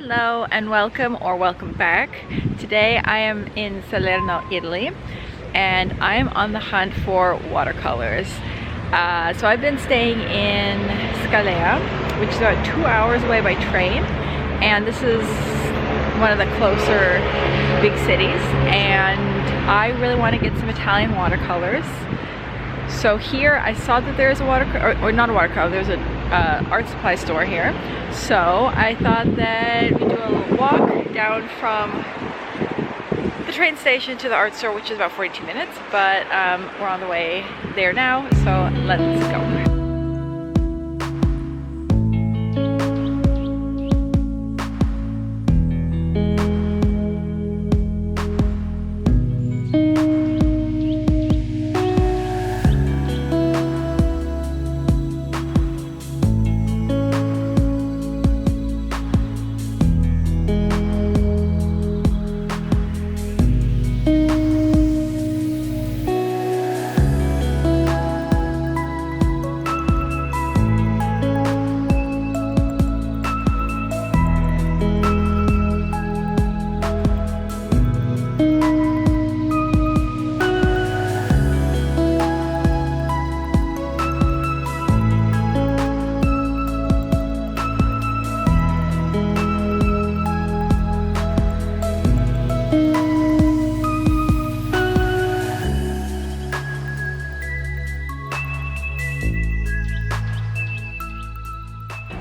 Hello and welcome or welcome back. Today I am in Salerno, Italy, and I'm on the hunt for watercolors. So I've been staying in Scalea, which is about 2 hours away by train, and this is one of the closer big cities, and I really want to get some Italian watercolors. So here I saw that there's a or not a watercolor, there's an art supply store here. So I thought that we'd do a little walk down from the train station to the art store, which is about 42 minutes, but we're on the way there now, so let's go.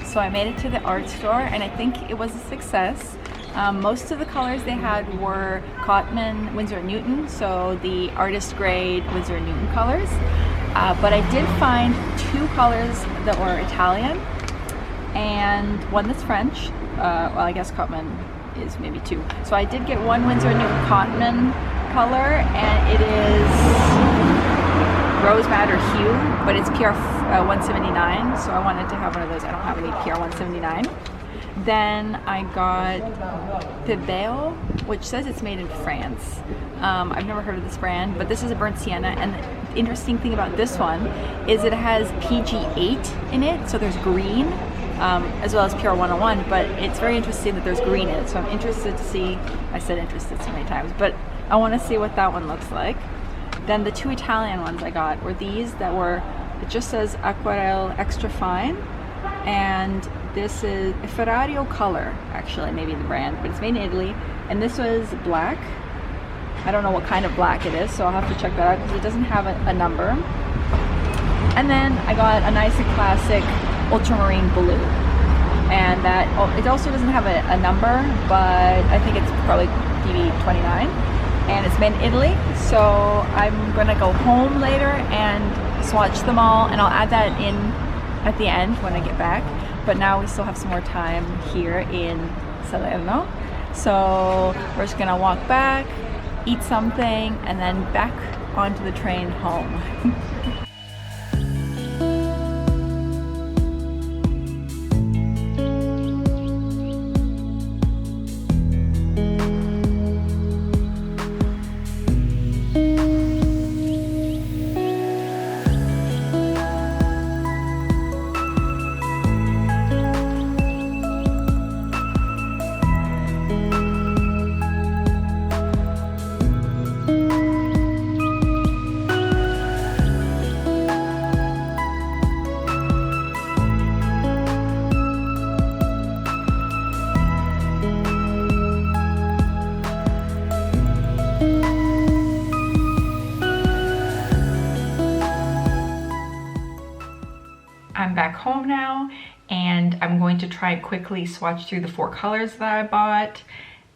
So I made it to the art store, and I think it was a success. Most of the colors they had were cotman Winsor & Newton, so the artist grade Winsor & Newton colors. But I did find two colors that were Italian and one that's French. Well, I guess cotman is maybe two. So I did get one Winsor & Newton cotman color, and it is rose madder hue, but it's PR 179, so I wanted to have one of those. I don't have any PR 179. Then I got Pebeo, which says it's made in France. I've never heard of this brand, but this is a burnt sienna, and the interesting thing about this one is it has PG8 in it, so there's green, as well as PR 101, but it's very interesting that there's green in it, so I'm interested to see, I said interested so many times, but I want to see what that one looks like. Then the two Italian ones I got were these that were, it just says Aquarelle Extra Fine, and this is a Ferrario color, actually, maybe the brand, but it's made in Italy, and this was black. I don't know what kind of black it is, so I'll have to check that out because it doesn't have a number. And then I got a nice and classic ultramarine blue, and that, it also doesn't have a number, but I think it's probably PB29. And it's made in Italy, so I'm gonna go home later and swatch them all, and I'll add that in at the end when I get back. But now we still have some more time here in Salerno, so we're just gonna walk back, eat something, and then back onto the train home. I'm back home now, and I'm going to try and quickly swatch through the 4 colors that I bought,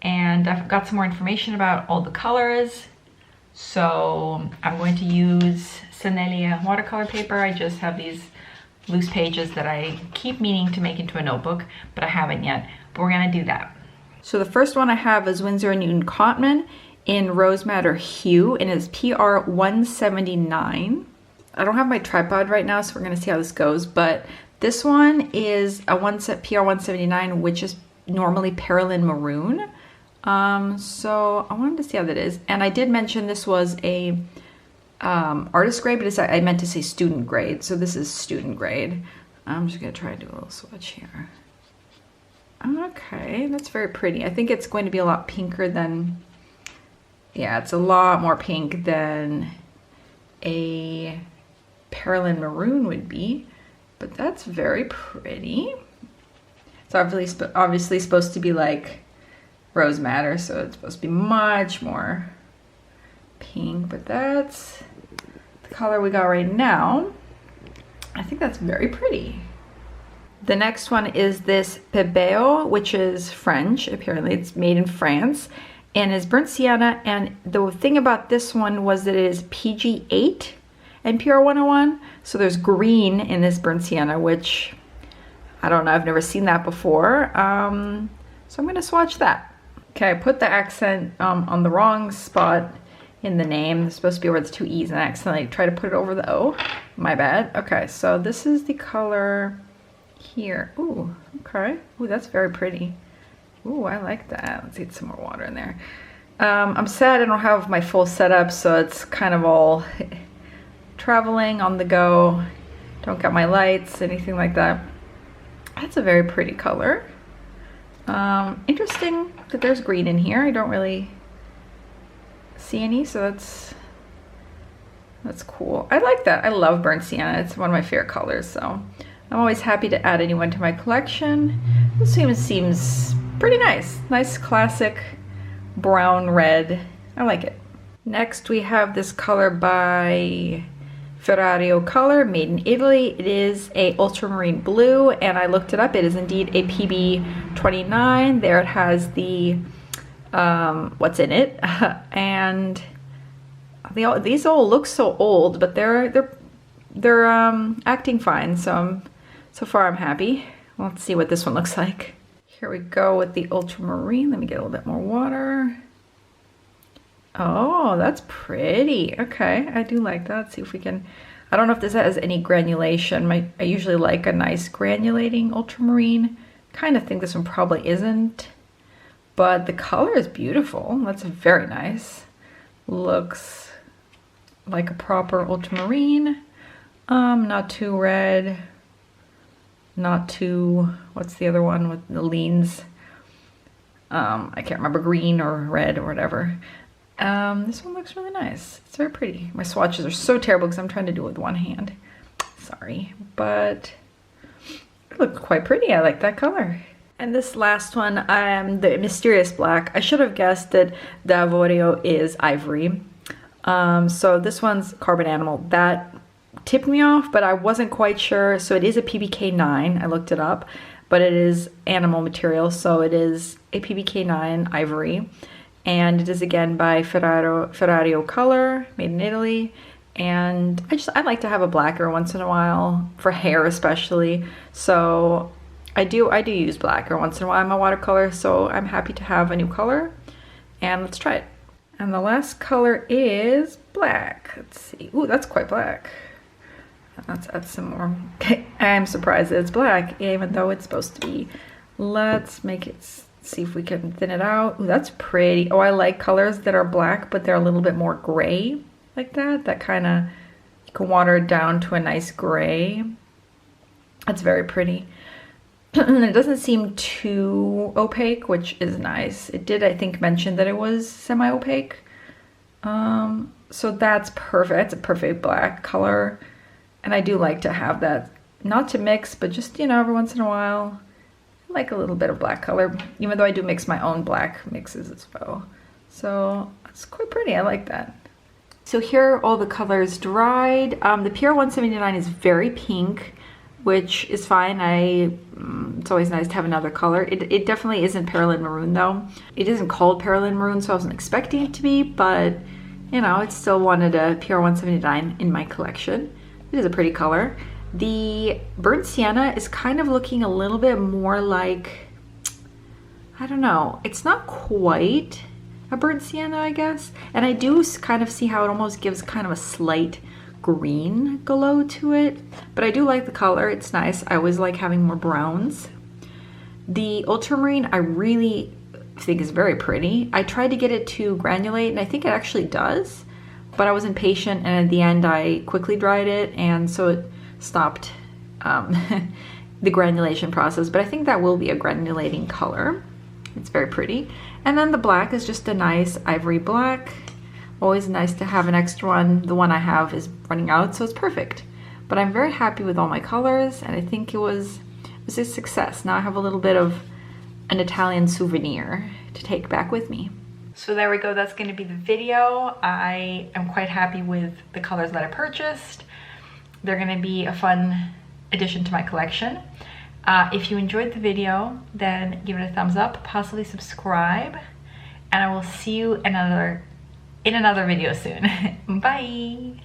and I've got some more information about all the colors. So I'm going to use Sennelier watercolor paper. I just have these loose pages that I keep meaning to make into a notebook, but I haven't yet, but we're gonna do that. So the first one I have is Winsor & Newton Cotman in Rose Madder Hue, and it's PR 179. I don't have my tripod right now, so we're gonna see how this goes, but this one is a PR 179, which is normally Perylin Maroon. So I wanted to see how that is. And I did mention this was a artist grade, but I meant to say student grade. So this is student grade. I'm just gonna try to do a little swatch here. Okay, that's very pretty. I think it's going to be a lot pinker than, yeah, it's a lot more pink than a Perlin maroon would be, but that's very pretty. It's obviously supposed to be like rose madder, so it's supposed to be much more pink, but that's the color we got right now. I think that's very pretty. The next one is this Pebeo, which is French. Apparently it's made in France and is burnt sienna. And the thing about this one was that it is PG8 and PR 101. So there's green in this burnt sienna, which I don't know, I've never seen that before. So I'm gonna swatch that. Okay, I put the accent on the wrong spot in the name. It's supposed to be where it's two E's and I accidentally tried to put it over the O. My bad. Okay, so this is the color here. Ooh, okay. Ooh, that's very pretty. Ooh, I like that. Let's get some more water in there. I'm sad I don't have my full setup, so it's kind of all traveling on the go. Don't got my lights, anything like that. That's a very pretty color. Interesting that there's green in here. I don't really see any, so that's cool. I like that. I love burnt sienna. It's one of my favorite colors, so I'm always happy to add anyone to my collection. This seems pretty nice. Nice classic brown red. I like it. Next we have this color by Ferrario color, made in Italy. It is a ultramarine blue, and I looked it up. It is indeed a PB29. There it has the what's in it, and these all look so old, but they're acting fine. So far I'm happy. Let's see what this one looks like. Here we go with the ultramarine. Let me get a little bit more water. Oh, that's pretty. Okay, I do like that. Let's see if we can, I don't know if this has any granulation. I usually like a nice granulating ultramarine. Kind of think this one probably isn't, but the color is beautiful. That's very nice. Looks like a proper ultramarine. Not too red, not too, what's the other one with the leans? I can't remember, green or red or whatever. This one looks really nice. It's very pretty. My swatches are so terrible because I'm trying to do it with one hand. Sorry, but it looks quite pretty. I like that color. And this last one, the mysterious black. I should have guessed that the Avorio is ivory. So this one's carbon animal. That tipped me off, but I wasn't quite sure. So it is a PBK9. I looked it up, but it is animal material. So it is a PBK9 ivory. And it is again by Ferrario color, made in Italy. And I like to have a black every once in a while, for hair especially. So I do use black every once in a while in my watercolor, so I'm happy to have a new color. And let's try it. And the last color is black. Let's see. Ooh, that's quite black. Let's add some more. Okay, I'm surprised that it's black, even though it's supposed to be. Let's make it, see if we can thin it out. Ooh, that's pretty. Oh, I like colors that are black, but they're a little bit more gray, like that. That kind of, you can water it down to a nice gray. That's very pretty. It doesn't seem too opaque, which is nice. It did, I think, mention that it was semi-opaque. So that's perfect. It's a perfect black color. And I do like to have that, not to mix, but just, you know, every once in a while. I like a little bit of black color, even though I do mix my own black mixes as well. So it's quite pretty. I like that. So here are all the colors dried. The PR 179 is very pink, which is fine. It's always nice to have another color. It definitely isn't Perlin Maroon though. It isn't called Perlin Maroon, so I wasn't expecting it to be, but you know, it still wanted a PR 179 in my collection. It is a pretty color. The burnt sienna is kind of looking a little bit more like, I don't know, it's not quite a burnt sienna, I guess. And I do kind of see how it almost gives kind of a slight green glow to it, but I do like the color. It's nice. I always like having more browns. The ultramarine I really think is very pretty. I tried to get it to granulate, and I think it actually does, but I was impatient, and at the end I quickly dried it, and so it stopped the granulation process, but I think that will be a granulating color. It's very pretty. And then the black is just a nice ivory black. Always nice to have an extra one. The one I have is running out, so it's perfect. But I'm very happy with all my colors, and I think it was a success. Now I have a little bit of an Italian souvenir to take back with me. So there we go, that's going to be the video. I am quite happy with the colors that I purchased. They're going to be a fun addition to my collection. If you enjoyed the video, then give it a thumbs up, possibly subscribe, and I will see you in another video soon. Bye!